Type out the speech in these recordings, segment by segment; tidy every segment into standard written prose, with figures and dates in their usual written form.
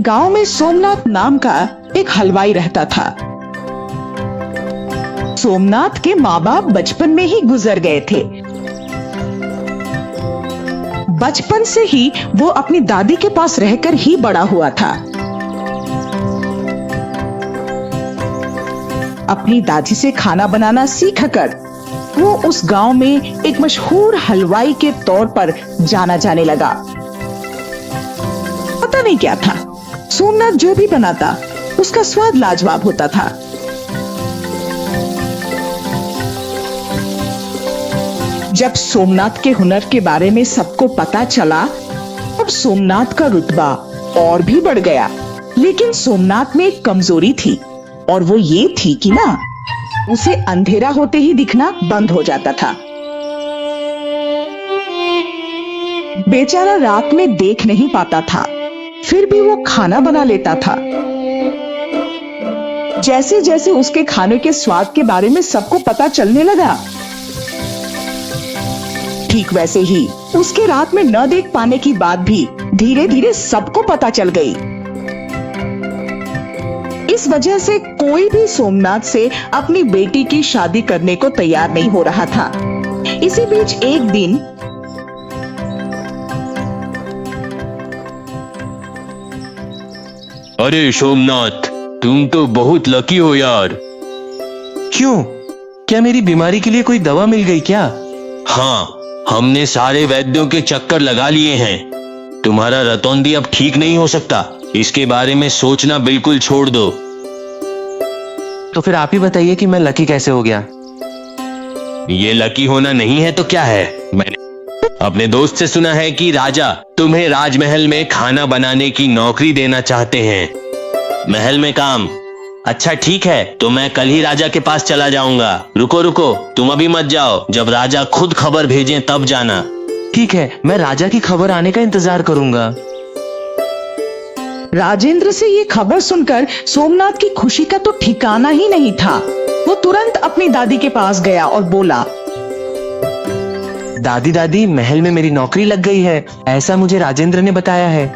गांव में सोमनाथ नाम का एक हलवाई रहता था। सोमनाथ के माँ बाप बचपन में ही गुजर गए थे। बचपन से ही वो अपनी दादी के पास रहकर ही बड़ा हुआ था। अपनी दादी से खाना बनाना सीखकर वो उस गांव में एक मशहूर हलवाई के तौर पर जाना जाने लगा। पता नहीं क्या था, सोमनाथ जो भी बनाता उसका स्वाद लाजवाब होता था। जब सोमनाथ के हुनर के बारे में सबको पता चला, अब सोमनाथ का रुतबा और भी बढ़ गया। लेकिन सोमनाथ में एक कमजोरी थी, और वो ये थी कि ना, उसे अंधेरा होते ही दिखना बंद हो जाता था। बेचारा रात में देख नहीं पाता था, फिर भी वो खाना बना लेता था। जैसे जैसे उसके खाने के स्वाद के बारे में सबको पता चलने लगा, ठीक वैसे ही उसके रात में न देख पाने की बात भी धीरे धीरे सबको पता चल गई। इस वजह से कोई भी सोमनाथ से अपनी बेटी की शादी करने को तैयार नहीं हो रहा था। इसी बीच एक दिन अरे सोमनाथ, तुम तो बहुत लकी हो यार। क्यों? क्या मेरी बीमारी के लिए कोई दवा मिल गई क्या? हाँ, हमने सारे वैद्यों के चक्कर लगा लिए हैं। तुम्हारा रतौंधी अब ठीक नहीं हो सकता। इसके बारे में सोचना बिल्कुल छोड़ दो। तो फिर आप ही बताइए कि मैं लकी कैसे हो गया? ये लकी होना नहीं है तो क्या है? मैंने अपने दोस्त से सुना है कि राजा तुम्हें राजमहल में खाना बनाने की नौकरी देना चाहते हैं। महल में काम? अच्छा ठीक है, तो मैं कल ही राजा के पास चला जाऊंगा। रुको रुको, तुम अभी मत जाओ, जब राजा खुद खबर भेजें तब जाना। ठीक है, मैं राजा की खबर आने का इंतजार करूंगा। राजेंद्र से ये खबर सुनकर सोमनाथ की खुशी का तो ठिकाना ही नहीं था। वो तुरंत अपनी दादी के पास गया और बोला, दादी दादी, महल में मेरी नौकरी लग गई है, ऐसा मुझे राजेंद्र ने बताया है।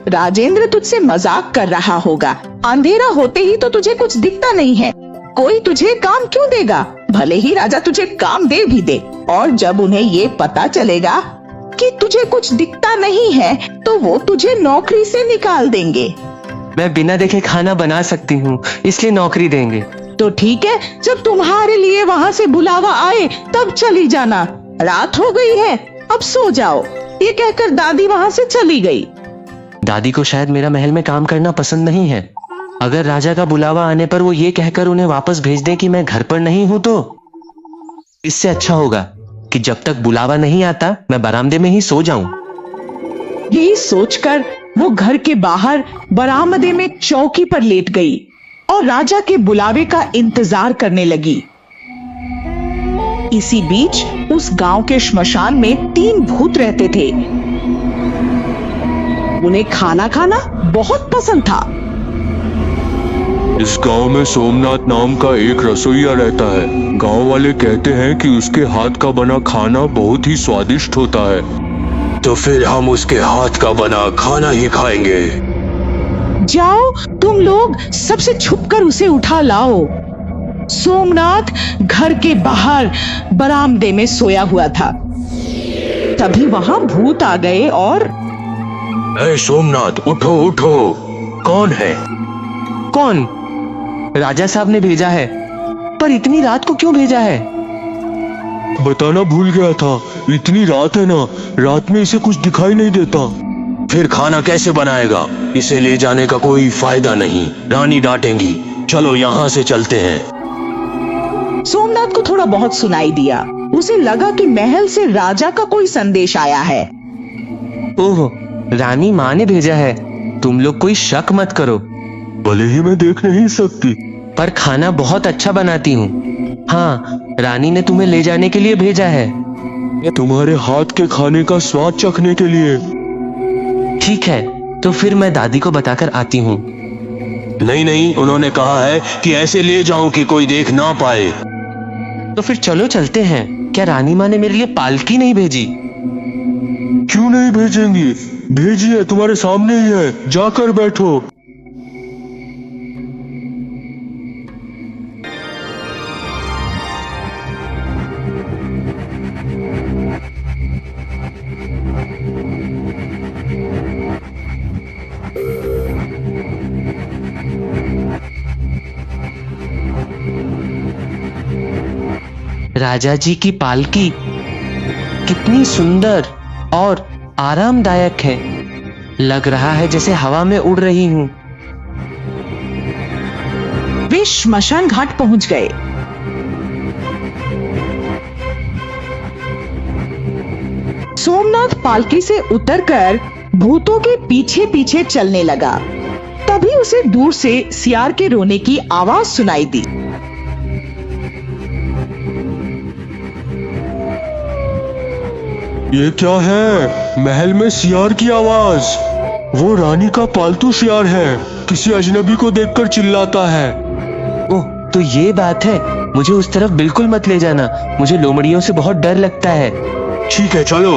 राजेंद्र तुझसे मजाक कर रहा होगा। अंधेरा होते ही तो तुझे कुछ दिखता नहीं है। कोई तुझे काम क्यों देगा? भले ही राजा तुझे काम दे भी दे, और जब उन्हें ये पता चलेगा कि तुझे कुछ दिखता नहीं है तो वो तुझे नौकरी से निकाल देंगे। मैं बिना देखे खाना बना सकती हूँ, इसलिए नौकरी देंगे। तो ठीक है, जब तुम्हारे लिए वहाँ से बुलावा आए तब चली जाना। रात हो गई है, अब सो जाओ। ये कहकर दादी वहाँ से चली गई। दादी को शायद मेरा महल में काम करना पसंद नहीं है। अगर राजा का बुलावा आने पर वो ये कहकर उन्हें वापस भेज दें कि मैं घर पर नहीं हूं, तो इससे अच्छा होगा कि जब तक बुलावा नहीं आता मैं बरामदे में ही सो जाऊं। यही सोचकर वो घर के बाहर बरामदे में चौकी पर लेट गई और राजा के बुलावे का इंतजार करने लगी। इसी बीच उस गांव के श्मशान में 3 भूत रहते थे। उन्हें खाना खाना बहुत पसंद था। इस गांव में सोमनाथ नाम का एक रसोइया रहता है। गांव वाले कहते हैं कि उसके हाथ का बना खाना बहुत ही स्वादिष्ट होता है। तो फिर हम उसके हाथ का बना खाना ही खाएंगे। जाओ तुम लोग सबसे छुपकर उसे उठा लाओ। सोमनाथ घर के बाहर बरामदे में सोया हुआ था। तभी वहां भूत आ गए और ऐ सोमनाथ, उठो उठो। कौन है? कौन? राजा साहब ने भेजा है। पर इतनी रात को क्यों भेजा है? बताना भूल गया था, इतनी रात है ना, रात में इसे कुछ दिखाई नहीं देता। फिर खाना कैसे बनाएगा? इसे ले जाने का कोई फायदा नहीं, रानी डांटेंगी। चलो यहाँ से चलते हैं। सोमनाथ को थोड़ा बहुत सुनाई दिया। उसे लगा कि महल से राजा का कोई संदेश आया है। ओह, रानी माँ ने भेजा है। तुम लोग कोई शक मत करो। भले ही मैं देख नहीं सकती, पर खाना बहुत अच्छा बनाती हूँ। हाँ, रानी ने तुम्हें ले जाने के लिए भेजा है। तुम्हारे हाथ के खाने का स्वाद चखने के लिए। ठीक है, तो फिर मैं दादी को बताकर आती हूँ। नहीं नहीं, उन्होंने कहा है कि ऐसे ले जाऊं कि कोई देख ना पाए। तो फिर चलो चलते हैं। क्या रानी माँ ने मेरे लिए पालकी नहीं भेजी? क्यों नहीं भेजेंगी? भेजिए, तुम्हारे सामने ही है, जाकर बैठो। राजा जी की पालकी कितनी सुंदर और आरामदायक है। लग रहा है जैसे हवा में उड़ रही हूं। वे श्मशान घाट पहुंच गए। सोमनाथ पालकी से उतरकर भूतों के पीछे पीछे चलने लगा। तभी उसे दूर से सियार के रोने की आवाज सुनाई दी। ये क्या है? महल में सियार की आवाज। वो रानी का पालतू सियार है, किसी अजनबी को देखकर चिल्लाता है। ओह, तो ये बात है। मुझे उस तरफ बिल्कुल मत ले जाना, मुझे लोमड़ियों से बहुत डर लगता है। ठीक है, चलो।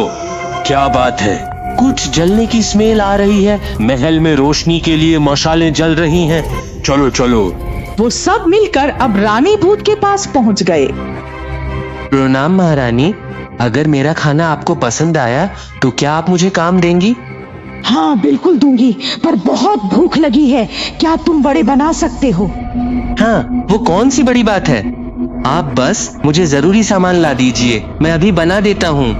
क्या बात है? कुछ जलने की स्मेल आ रही है। महल में रोशनी के लिए मशालें जल रही हैं। चलो चलो। वो सब मिलकर अब रानी भूत के पास पहुंच गए। प्रणाम महारानी, अगर मेरा खाना आपको पसंद आया तो क्या आप मुझे काम देंगी? हाँ बिल्कुल दूंगी, पर बहुत भूख लगी है। क्या तुम बड़े बना सकते हो? हाँ, वो कौन सी बड़ी बात है। आप बस मुझे जरूरी सामान ला दीजिए, मैं अभी बना देता हूँ।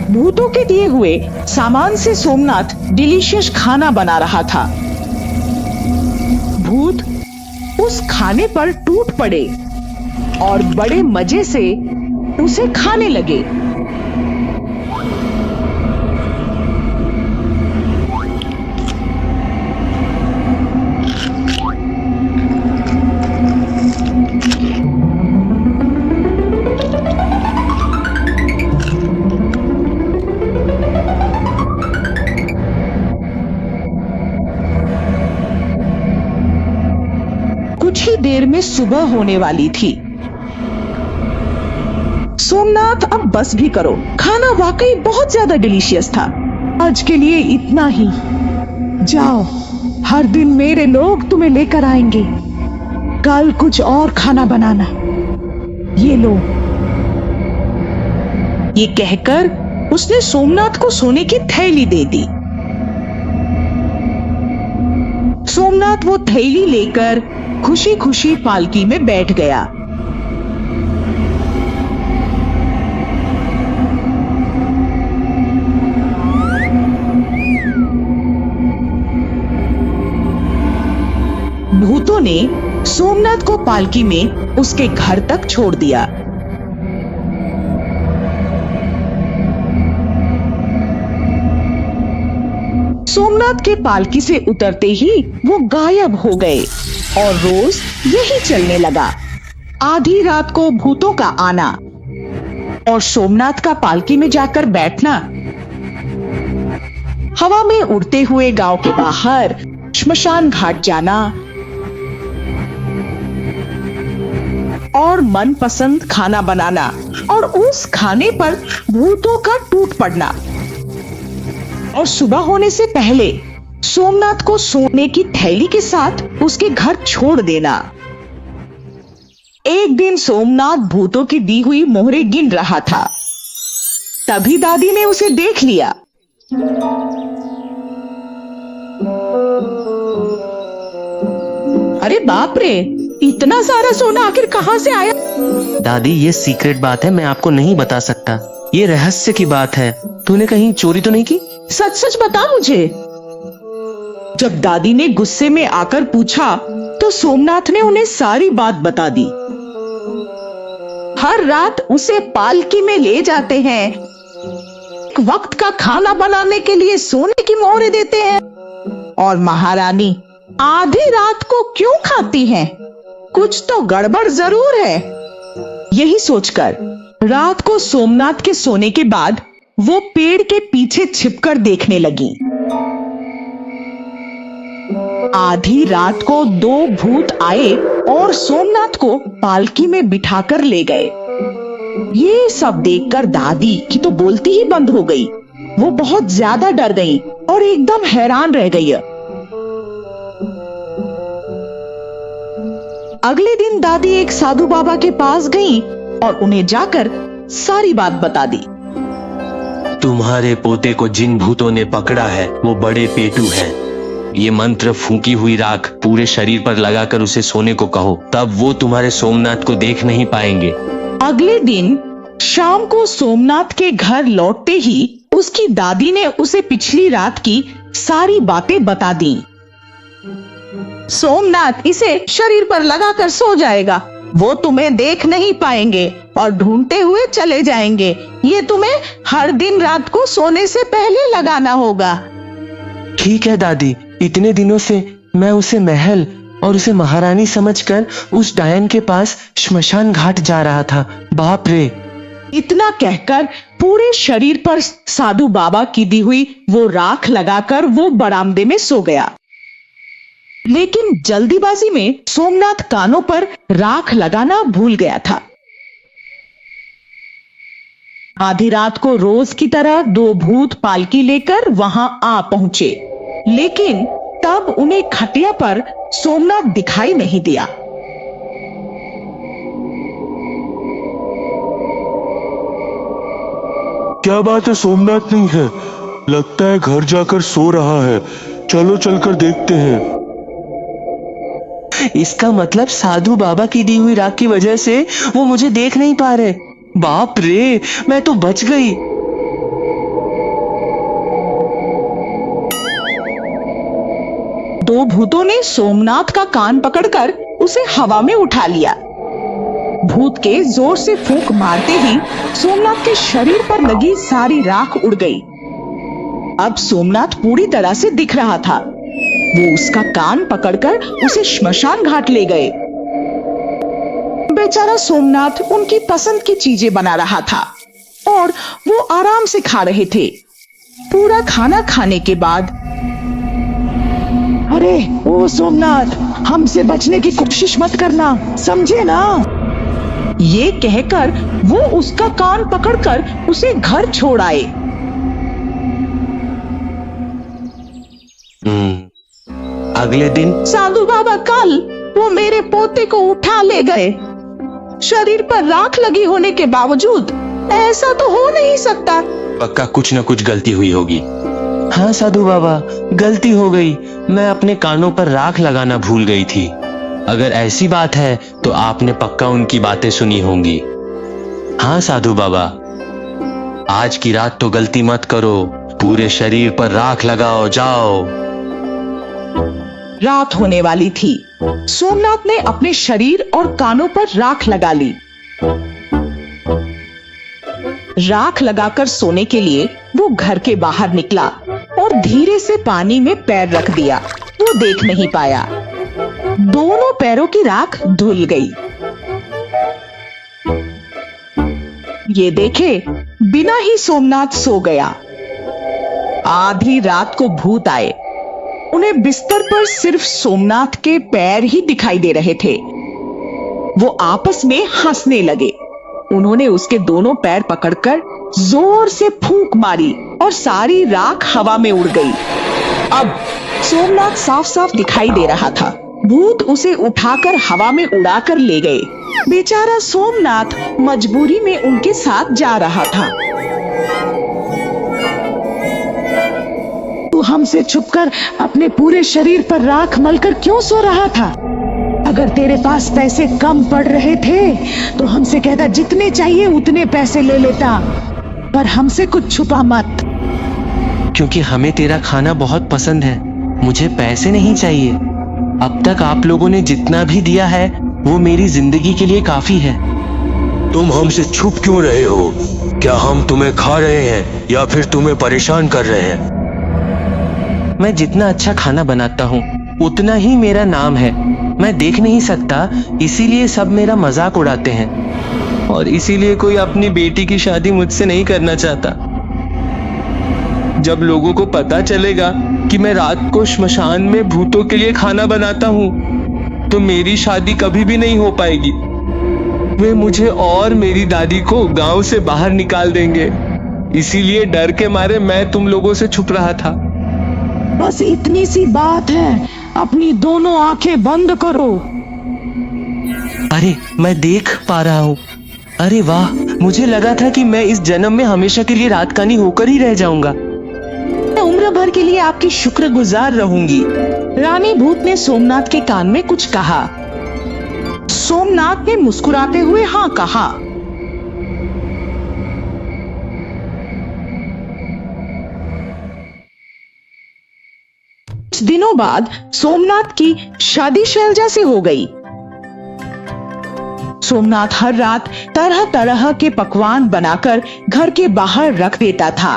भूतों के दिए हुए सामान से सोमनाथ डिलीशियस खाना बना रहा था। भूत उस खाने पर टूट पड़े और बड़े मजे से उसे खाने लगे। कुछ ही देर में सुबह होने वाली थी। सोमनाथ अब बस भी करो, खाना वाकई बहुत ज्यादा डिलीशियस था। आज के लिए इतना ही। जाओ, हर दिन मेरे लोग तुम्हें लेकर आएंगे। कल कुछ और खाना बनाना। ये लो। ये कहकर उसने सोमनाथ को सोने की थैली दे दी। सोमनाथ वो थैली लेकर खुशी खुशी पालकी में बैठ गया। भूतों ने सोमनाथ को पालकी में उसके घर तक छोड़ दिया। सोमनाथ के पालकी से उतरते ही वो गायब हो गए और रोज यही चलने लगा। आधी रात को भूतों का आना और सोमनाथ का पालकी में जाकर बैठना, हवा में उड़ते हुए गांव के बाहर श्मशान घाट जाना और मनपसंद खाना बनाना और उस खाने पर भूतों का टूट पड़ना और सुबह होने से पहले सोमनाथ को सोने की थैली के साथ उसके घर छोड़ देना। एक दिन सोमनाथ भूतों की दी हुई मोहरें गिन रहा था। तभी दादी ने उसे देख लिया। अरे बाप रे, इतना सारा सोना आखिर कहां से आया? दादी, ये सीक्रेट बात है, मैं आपको नहीं बता सकता। ये रहस्य की बात है। तूने कहीं चोरी तो नहीं की? सच सच बता मुझे। जब दादी ने गुस्से में आकर पूछा तो सोमनाथ ने उन्हें सारी बात बता दी। हर रात उसे पालकी में ले जाते हैं, एक वक्त का खाना बनाने के लिए सोने की मोहरें देते हैं और महारानी आधी रात को क्यों खाती हैं? कुछ तो गड़बड़ जरूर है। यही सोचकर रात को सोमनाथ के सोने के बाद वो पेड़ के पीछे छिपकर देखने लगी। आधी रात को 2 भूत आए और सोमनाथ को पालकी में बिठाकर ले गए। ये सब देखकर दादी की तो बोलती ही बंद हो गई। वो बहुत ज्यादा डर गई और एकदम हैरान रह गई। अगले दिन दादी एक साधु बाबा के पास गई और उन्हें जाकर सारी बात बता दी। तुम्हारे पोते को जिन भूतों ने पकड़ा है वो बड़े पेटू हैं। ये मंत्र फूंकी हुई राख पूरे शरीर पर लगाकर उसे सोने को कहो, तब वो तुम्हारे सोमनाथ को देख नहीं पाएंगे। अगले दिन शाम को सोमनाथ के घर लौटते ही उसकी दादी ने उसे पिछली रात की सारी बातें बता दी। सोमनाथ इसे शरीर पर लगाकर सो जाएगा, वो तुम्हें देख नहीं पाएंगे और ढूंढते हुए चले जाएंगे। ये तुम्हें हर दिन रात को सोने से पहले लगाना होगा। ठीक है दादी, इतने दिनों से मैं उसे महल और उसे महारानी समझकर उस डायन के पास श्मशान घाट जा रहा था। बाप रे! इतना कहकर पूरे शरीर पर साधु बाबा की दी हुई वो राख लगाकर वो बरामदे में सो गया। लेकिन जल्दीबाजी में सोमनाथ कानों पर राख लगाना भूल गया था। आधी रात को रोज की तरह 2 भूत पालकी लेकर वहां आ पहुंचे, लेकिन तब उन्हें खटिया पर सोमनाथ दिखाई नहीं दिया। क्या बात है, सोमनाथ नहीं है? लगता है घर जाकर सो रहा है। चलो चलकर देखते हैं। इसका मतलब साधु बाबा की दी हुई राख की वजह से वो मुझे देख नहीं पा रहे। बाप रे, मैं तो बच गई। दो भूतों ने सोमनाथ का कान पकड़कर उसे हवा में उठा लिया। भूत के जोर से फूंक मारते ही सोमनाथ के शरीर पर लगी सारी राख उड़ गई। अब सोमनाथ पूरी तरह से दिख रहा था। वो उसका कान पकड़कर उसे श्मशान घाट ले गए। बेचारा सोमनाथ उनकी पसंद की चीजें बना रहा था और वो आराम से खा रहे थे। पूरा खाना खाने के बाद, अरे ओ सोमनाथ, हमसे बचने की कोशिश मत करना, समझे ना? ये कहकर वो उसका कान पकड़कर उसे घर छोड़ आए। अगले दिन साधु बाबा कल वो मेरे पोते को उठा ले गए। शरीर पर राख लगी होने के बावजूद ऐसा तो हो नहीं सकता। पक्का कुछ न कुछ गलती हुई होगी। हाँ साधु बाबा, गलती हो गई। मैं अपने कानों पर राख लगाना भूल गई थी। अगर ऐसी बात है तो आपने पक्का उनकी बातें सुनी होंगी। हाँ साधु बाबा, आज की रात तो गलती मत करो, पूरे शरीर पर राख लगाओ, जाओ। रात होने वाली थी। सोमनाथ ने अपने शरीर और कानों पर राख लगा ली। राख लगाकर सोने के लिए वो घर के बाहर निकला और धीरे से पानी में पैर रख दिया। वो देख नहीं पाया। दोनों पैरों की राख धुल गई। ये देखे बिना ही सोमनाथ सो गया। आधी रात को भूत आए। उन्हें बिस्तर पर सिर्फ सोमनाथ के पैर ही दिखाई दे रहे थे। वो आपस में हंसने लगे। उन्होंने उसके दोनों पैर पकड़कर जोर से फूंक मारी और सारी राख हवा में उड़ गई। अब सोमनाथ साफ साफ दिखाई दे रहा था। भूत उसे उठाकर हवा में उड़ाकर ले गए। बेचारा सोमनाथ मजबूरी में उनके साथ जा रहा था। तू हमसे छुपकर अपने पूरे शरीर पर राख मलकर क्यों सो रहा था? अगर तेरे पास पैसे कम पड़ रहे थे तो हमसे कहता, जितने चाहिए उतने पैसे ले लेता, पर हमसे कुछ छुपा मत। क्योंकि हमें तेरा खाना बहुत पसंद है। मुझे पैसे नहीं चाहिए। अब तक आप लोगों ने जितना भी दिया है वो मेरी जिंदगी के लिए काफी है। तुम हमसे छुप क्यों रहे हो? क्या हम तुम्हें खा रहे हैं या फिर तुम्हें परेशान कर रहे हैं? मैं जितना अच्छा खाना बनाता हूँ उतना ही मेरा नाम है। मैं देख नहीं सकता, इसीलिए सब मेरा मजाक उड़ाते हैं और इसीलिए कोई अपनी बेटी की शादी मुझसे नहीं करना चाहता। जब लोगों को पता चलेगा कि मैं रात को श्मशान में भूतों के लिए खाना बनाता हूँ तो मेरी शादी कभी भी नहीं हो पाएगी। वे मुझे और मेरी दादी को गांव से बाहर निकाल देंगे। इसीलिए डर के मारे मैं तुम लोगों से छुप रहा था। बस इतनी सी बात है, अपनी दोनों आंखें बंद करो। अरे मैं देख पा रहा हूँ। अरे वाह, मुझे लगा था कि मैं इस जन्म में हमेशा के लिए रातकानी होकर ही रह जाऊंगा। मैं उम्र भर के लिए आपकी शुक्रगुजार रहूंगी। रानी भूत ने सोमनाथ के कान में कुछ कहा। सोमनाथ ने मुस्कुराते हुए हाँ कहा। कुछ दिनों बाद सोमनाथ की शादी शैलजा से हो गई। सोमनाथ हर रात तरह तरह के पकवान बनाकर घर के बाहर रख देता था।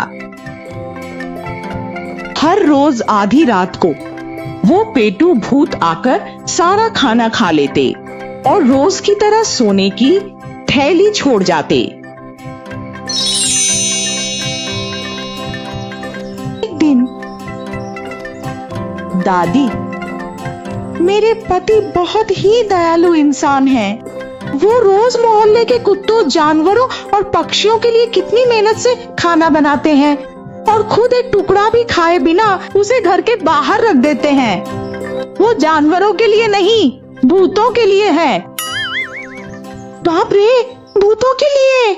हर रोज आधी रात को वो पेटू भूत आकर सारा खाना खा लेते और रोज की तरह सोने की थैली छोड़ जाते। एक दिन, दादी, मेरे पति बहुत ही दयालु इंसान हैं। वो रोज मोहल्ले के कुत्तों, जानवरों और पक्षियों के लिए कितनी मेहनत से खाना बनाते हैं और खुद एक टुकड़ा भी खाए बिना उसे घर के बाहर रख देते हैं। वो जानवरों के लिए नहीं, भूतों के लिए है। बाप रे, भूतों के लिए।